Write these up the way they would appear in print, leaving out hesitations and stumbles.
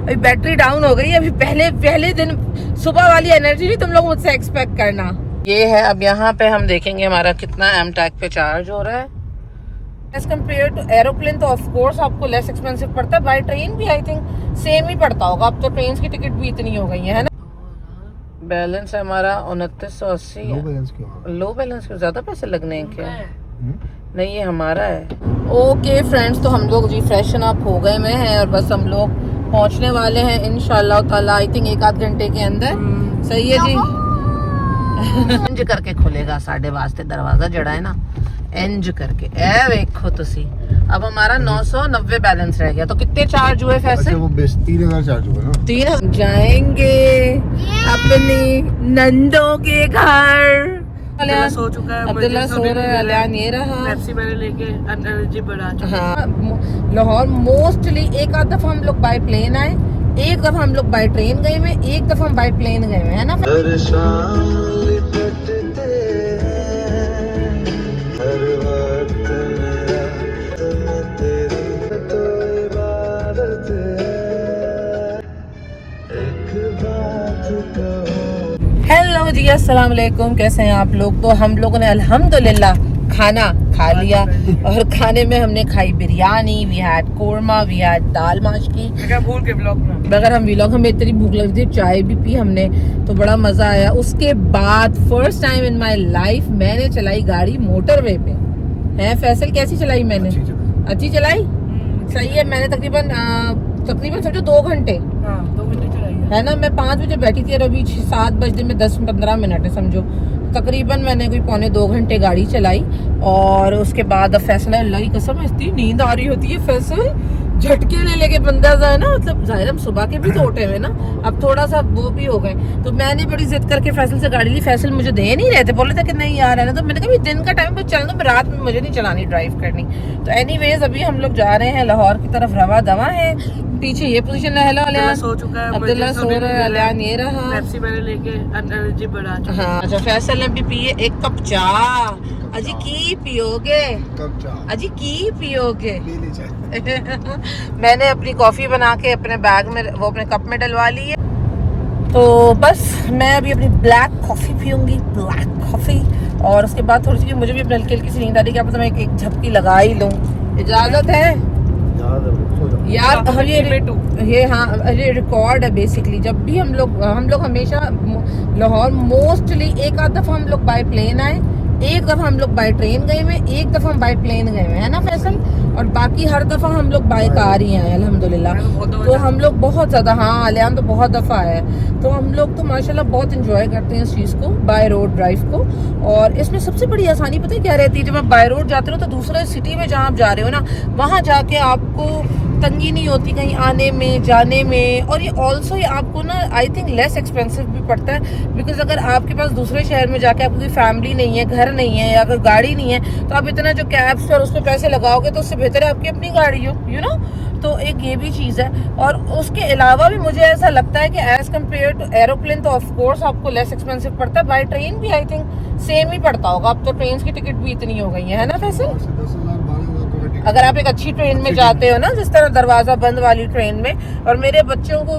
अभी battery down हो गई है। अभी पहले दिन सुबह वाली एनर्जी नहीं तुम लोग मुझसे एक्सपेक्ट करना। ये है, अब यहाँ पे हम देखेंगे हमारा कितना एमटैक पे चार्ज हो रहा है एज कम्पेयर टू एरोप्लेन। तो ऑफ कोर्स आपको लेस एक्सपेंसिव पड़ता है। बाय ट्रेन भी आई थिंक सेम ही पड़ता होगा। अब तो ट्रेन की टिकट भी इतनी हो गई है ना। बैलेंस है हमारा 2980। लो बैलेंस क्यों, ज्यादा पैसे लगने हैं क्या? नहीं, ये हमारा है। ओके फ्रेंड्स, तो हम लोग जी फ्रेशन अप हो गए में हैं और बस हम लोग पहुंचने वाले हैं इंशाल्लाह ताला आई थिंक 1-8 घंटे के अंदर। सही है जी। इंज करके खुलेगा साढ़े वास्ते दरवाजा जड़ा है ना, इंज करके। ए देखो तुसी, अब हमारा 990 बैलेंस रह गया। तो कितने चार्ज हुए फैसल? वो 3000 चार्ज हुआ ना। 3000 जाएंगे अपनी नंदों के घर। अब्दुल्ला सो चुका है, अब्दुल्ला सो रहा है, अलियान ये रहा। पेप्सी मैंने लेके एनर्जी बढ़ा चुका। हाँ, लाहौर मोस्टली एक आध दफा हम लोग बाय प्लेन आए, एक दफा हम लोग बाय ट्रेन गए में, एक दफा हम बाय प्लेन गए हैं, है ना। हेलो जी, अस्सलाम वालेकुम, कैसे हैं आप लोग? तो हम लोगों ने अल्हम्दुलिल्लाह खाना खा लिया और खाने में हमने खाई biryani, we had korma, we had dal माशकी। भूल के ब्लॉग में अगर हम व्लॉग, हमें इतनी भूख लगी थी, चाय भी पी हमने, तो बड़ा मजा आया। उसके बाद first time in my life मैंने चलाई गाड़ी मोटरवे पे। है फैसल, कैसी चलाई मैंने? अच्छी चलाई। सही है। मैंने तकरीबन समझो 2 घंटे, 2 घंटे चलाई है ना। मैं 5 बजे बैठी थी और अभी 7 बजने में 10-15 मिनट है समझो। तकरीबन मैंने कोई 2.25 घंटे गाड़ी चलाई और उसके बाद अब फैसल, अल्लाह की कसम इतनी नींद आ रही होती है फैसल, झटके ले लेके बंदा जाए ना, मतलब जाहिर हम सुबह के भी तो उठे हुए ना, अब थोड़ा सा वो भी हो गए। तो मैंने बड़ी जिद करके फैसल से गाड़ी ली। फैसल मुझे दे नहीं रहे थे, बोले थे कि नहीं यार है ना। तो मैंने कहा दिन का टाइम पे चलना, रात में मुझे नहीं चलानी, ड्राइव करनी। तो एनीवेज अभी हम लोग जा रहे हैं लाहौर की तरफ, रवा दवा है। पीछे ये पोजीशन है। हेलो अलियान सो चुका है, अब्दुल्ला सो रहा है, अलियान ये रहा। पेप्सी मैंने लेके एनर्जी बढ़ा चुका। हाँ, अच्छा फैसल ने भी पिए 1 कप चाय। अजी की पियोगे? अजी की पियोगे? मैंने अपनी कॉफी बना के अपने बैग में, वो अपने कप में डलवा ली है। तो बस मैं अभी अपनी ब्लैक कॉफी पीऊंगी, ब्लैक कॉफी। और उसके बाद थोड़ी सी मुझे भी अपनी हल्की हल्की सी नींद आ रही है, क्या पता मैं एक झपकी लगा ही लूं। इजाजत है यार? ये हाँ, ये रिकॉर्ड है बेसिकली। जब भी हम लोग हमेशा लाहौर मोस्टली एक आध दफा हम लोग बाय प्लेन आए, एक दफा हम लोग बाय ट्रेन गए में, एक दफा हम बाय प्लेन गए में, है ना फैसल। और बाकी हर दफा हम लोग बाय कार ही आए अल्हम्दुलिल्लाह। तो हम लोग बहुत ज्यादा, हाँ अलियान तो बहुत दफा है। तो हम लोग तो माशाल्लाह बहुत इंजॉय करते हैं इस चीज को, बाय रोड ड्राइव को। और इसमें सबसे बड़ी आसानी पता है क्या रहती है? जब आप बाय रोड जाते हो तो दूसरे सिटी में जहाँ आप जा रहे हो ना, वहाँ जाके आपको तंगी नहीं होती कहीं आने में जाने में। और ये ऑल्सो ये आपको ना आई थिंक लेस एक्सपेंसिव भी पड़ता है, बिकॉज अगर आपके पास दूसरे शहर में जाके आपकी कोई फैमिली नहीं है, घर नहीं है, या अगर गाड़ी नहीं है, तो आप इतना जो कैब्स और उस पर पैसे लगाओगे तो उससे बेहतर है आपकी अपनी गाड़ी हो, यू नो। तो एक ये भी चीज़ है। और उसके अलावा भी मुझे ऐसा लगता है कि एज कम्पेयर टू एरोप्लेन तो ऑफ कोर्स आपको लेस एक्सपेंसिव पड़ता है। बाय ट्रेन भी आई थिंक सेम ही पड़ता होगा। अब तो ट्रेन की टिकट भी इतनी हो गई है ना फैसल। अगर आप एक अच्छी ट्रेन में जाते हो ना, जिस तरह दरवाजा बंद वाली ट्रेन में। और मेरे बच्चों को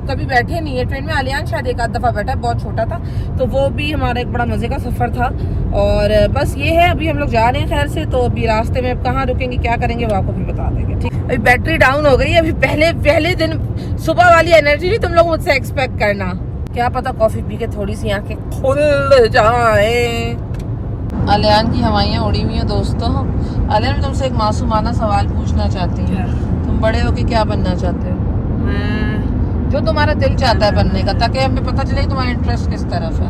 कभी बैठे नहीं है ट्रेन में, अलियान शायद 1 आध दफा बैठा, बहुत छोटा था, तो वो भी हमारा एक बड़ा मजे का सफर था। और बस ये है, अभी हम लोग जा रहे हैं खैर से। तो अभी रास्ते में कहाँ रुकेंगे, क्या करेंगे, वो आपको भी बता देंगे, ठीक। अभी बैटरी डाउन हो गई है। अभी पहले दिन सुबह वाली एनर्जी नहीं तुम लोग मुझसे एक्सपेक्ट करना। क्या पता कॉफी पी के थोड़ी सी आंखें खुल जाए। अलियान की हवाइयाँ उड़ी हुई हैं दोस्तों। अलियान, मैं तुमसे एक मासूमाना सवाल पूछना चाहती हूँ। तुम बड़े होके क्या बनना चाहते हो? जो तुम्हारा दिल चाहता है बनने का, ताकि हमें पता चले तुम्हारा इंटरेस्ट किस तरफ है।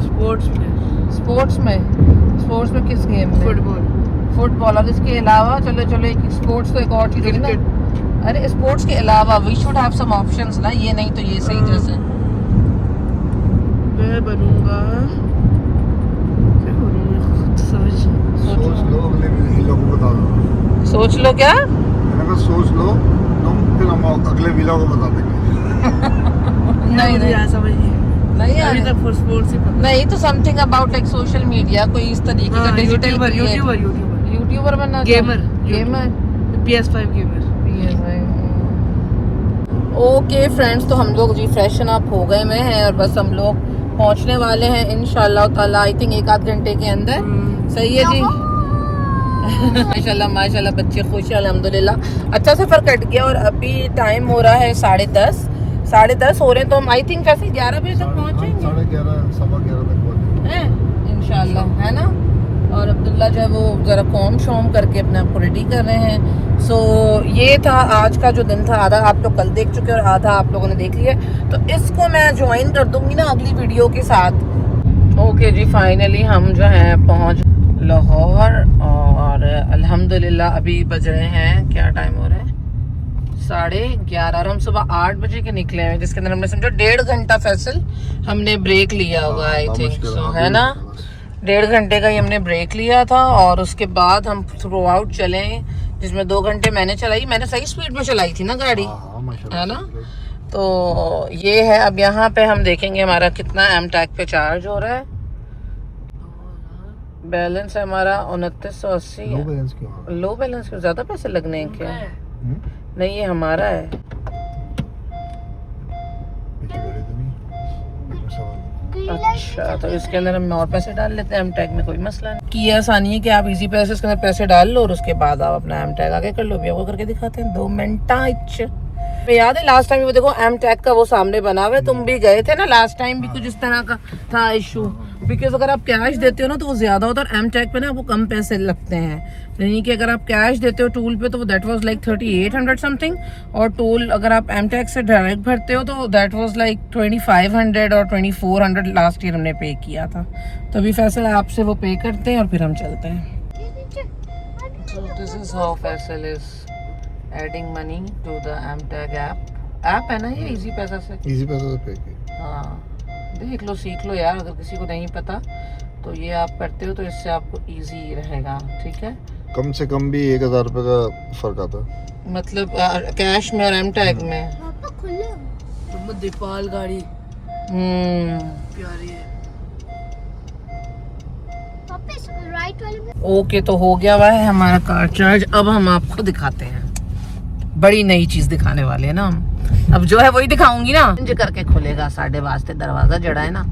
स्पोर्ट्स में किस गेम में? फुटबॉल। और इसके अलावा चलो एक स्पोर्ट्स तो एक और चीज है ना। अरे स्पोर्ट्स के अलावा we should have some options ना, ये नहीं तो ये सही जैसे। मैं बनूंगा, सोच लो, अगले वीडियो को बता दो। सोच लो क्या? मैंने कहा सोच लो तुम, फिर हम अगले वीडियो को बता देंगे। नहीं समझिए, नहीं अभी तक फॉर स्पोर्ट्स ही पता। नहीं तो something about like social media, कोई इस तरीके का डिजिटल यूट्यूबर बनना। Gamer PS5 gamer. PS5 okay friends, तो हम लोग जी फ्रेशन अप हो गए में हैं और बस हम लोग पहुंचने वाले हैं इंशाल्लाह ताला, आई थिंक 1-8 घंटे के अंदर। सही है जी। माशाल्लाह माशाल्लाह, बच्चे खुश हैं अल्हम्दुलिल्लाह। अच्छा सफ़र कट गया और अभी टाइम हो रहा है 10:30 हो रहे हैं, तो हम आई थिंक वैसे 11 बजे तक पहुँचेंगे 11:30 सवा 11 तक पहुंचे इंशाल्लाह, है ना। और अब्दुल्ला जो है वो ज़रा कॉम शॉम करके अपने आप को रेडी कर रहे हैं। सो ये था आज का जो दिन था, आधा आप लोग कल देख चुके और आधा आप लोगों ने देख लिया। तो इसको मैं ज्वाइन कर दूंगी ना अगली वीडियो के साथ। ओके जी, फाइनली हम जो है पहुंच लाहौर और अल्हम्दुलिल्लाह अभी बज रहे हैं, क्या टाइम हो रहा है 11:30 और हम सुबह 8 बजे के निकले हैं, जिसके अंदर हमने समझो 1.5 घंटा फैसल हमने ब्रेक लिया होगा आई थिंक सो, है ना। 1.5 घंटे का ही हमने ब्रेक लिया था और उसके बाद हम थ्रू आउट चले, जिसमें 2 घंटे मैंने चलाई। मैंने सही स्पीड में चलाई थी ना गाड़ी, है ना। तो ये है, अब यहाँ पे हम देखेंगे हमारा कितना एम टैग पे चार्ज हो रहा है। बैलेंस है हमारा 2980। लो बैलेंस क्यों, ज्यादा पैसे लगने हैं क्या? नहीं, ये हमारा है। अच्छा, तो इसके अंदर हम और पैसे डाल लेते हैं, एम टैग में कोई मसला नहीं। की आसानी है कि आप इजी पैसे इसके अंदर पैसे डाल लो और उसके बाद आप अपना एम टैग आगे कर लो। भी आपको करके दिखाते हैं 2 मिनट। याद है लास्ट टाइम वो देखो एम टैग का वो सामने बना हुआ है, तुम भी गए थे ना लास्ट टाइम भी, कुछ इस तरह का था इशू। बिकॉज अगर आप कैश देते हो ना तो वो ज्यादा होता है और एम टैग पे ना वो कम पैसे लगते हैं। यानी कि अगर आप कैश देते हो टूल पे तो वो दैट वाज लाइक 3800 समथिंग, और टूल अगर आप एम टैग से डायरेक्ट भरते हो तो दैट वाज लाइक 2500 और 2400 लास्ट ईयर हमने पे किया था। तो अभी फैसल आपसे वो पे करते हैं और फिर हम चलते हैं। So this is how Faisal is adding money to the M-Tag app है ना ये, इजी पैसा से पे की। हाँ, देख लो सीख लो यार, अगर किसी को नहीं पता तो ये आप करते हो तो इससे आपको इजी रहेगा, ठीक है। कम से कम भी 1000 रुपए का फर्क आता है, मतलब कैश में और एम टैग में। दीपाल गाड़ी प्यारी है। ओके, तो हो गया हुआ है हमारा कार चार्ज। अब हम आपको दिखाते हैं, बड़ी नई चीज दिखाने वाले हैं ना हम। अब जो है वही दिखाऊंगी ना। इंज करके खुलेगा साढ़े वास्ते दरवाजा जड़ा है ना,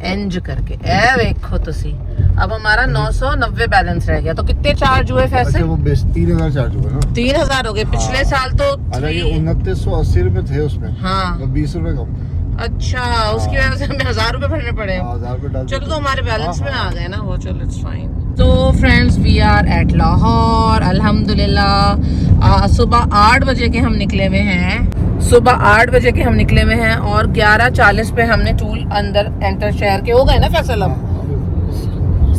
इंज करके ए देखो तुसी। अब हमारा 990 बैलेंस रह गया। तो कितने चार्ज हुए फैसल? वो 3000 चार्ज हुए ना। 3000 हो गए। पिछले साल तो 2980 रुपए थे उसमें। हाँ, तो 20 रुपए कम थे। अच्छा, उसकी वजह से हमें 1000 रुपए भरने पड़े। 1000 रुपए डाल। चलो, तो हमारे बैलेंस में आ गए ना वो, चलो इट्स फाइन। तो friends, we are at Lahore अल्हम्दुलिल्लाह। सुबह 8 बजे के हम निकले हुए हैं, सुबह 8 बजे के हम निकले हुए हैं और 11:40 पे हमने टूल अंदर एंटर शहर के हो गए ना फैसल। अब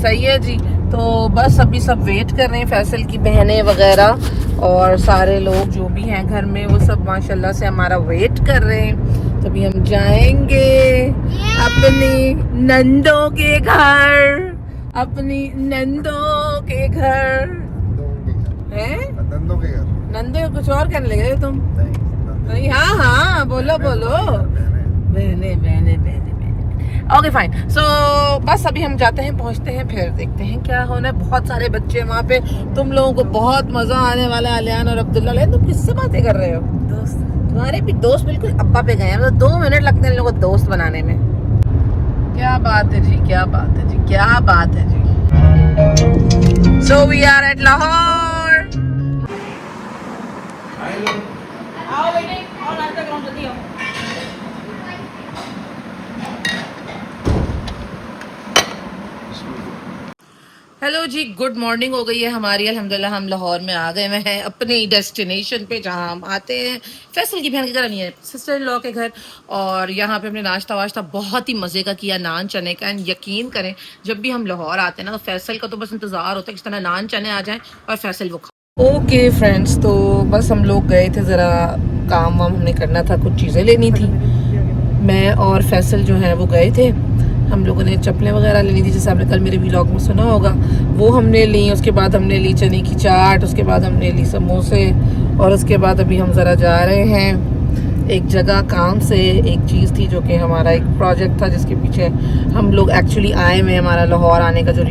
सही है जी। तो बस अभी सब वेट कर रहे हैं, फैसल की बहनें वगैरह और सारे लोग जो भी हैं घर में वो सब माशाल्लाह से हमारा वेट कर रहे हैं। तभी हम जाएंगे अपनी नंदों के घर, अपनी नंदों के घर। हैं? नंदों के घर। नंदो कुछ और कहने लगे तुम? नहीं, हाँ हाँ बोलो बोलो, बहने बहने बहने। Okay fine. सो बस अभी हम जाते हैं, पहुंचते हैं, फिर देखते हैं क्या होना है। बहुत सारे बच्चे वहाँ पे, तुम लोगों को बहुत मजा आने वाला है। अलियान और अब्दुल्ला, तुम किससे बातें कर रहे हो? दोस्त, तुम्हारे भी दोस्त बिल्कुल अब्बा पे गए हैं। मतलब 2 मिनट लगते हैं इन लोगों को दोस्त बनाने में। क्या बात है जी, क्या बात है जी, क्या बात है जी। So we are at Lahore. आओ बेटे, और नाश्ता करो जल्दी आओ। हेलो जी, गुड मॉर्निंग हो गई है हमारी अल्हम्दुलिल्लाह। हम लाहौर में आ गए हैं अपनी डेस्टिनेशन पे, जहाँ हम आते हैं फैसल की बहन के घर, नहीं है सिस्टर इन लॉ के घर। और यहाँ पे हमने नाश्ता वाश्ता बहुत ही मज़े का किया, नान चने का। एंड यकीन करें, जब भी हम लाहौर आते हैं ना तो फैसल का तो बस इंतज़ार होता है किस तरह नान चने आ जाएँ और फैसल वो खा। ओके फ्रेंड्स, तो बस हम लोग गए थे, ज़रा काम वाम हमने करना था, कुछ चीज़ें लेनी थी। मैं और फैसल जो है वो गए थे, हम लोगों ने चप्पलें वगैरह लेनी थी, जैसे आपने कल मेरे व्लॉग में सुना होगा, वो हमने ली। उसके बाद हमने ली चने की चाट, उसके बाद हमने ली समोसे, और उसके बाद अभी हम ज़रा जा रहे हैं एक जगह काम से। एक चीज़ थी जो कि हमारा एक प्रोजेक्ट था जिसके पीछे हम लोग एक्चुअली आए हुए, हमारा लाहौर आने का जो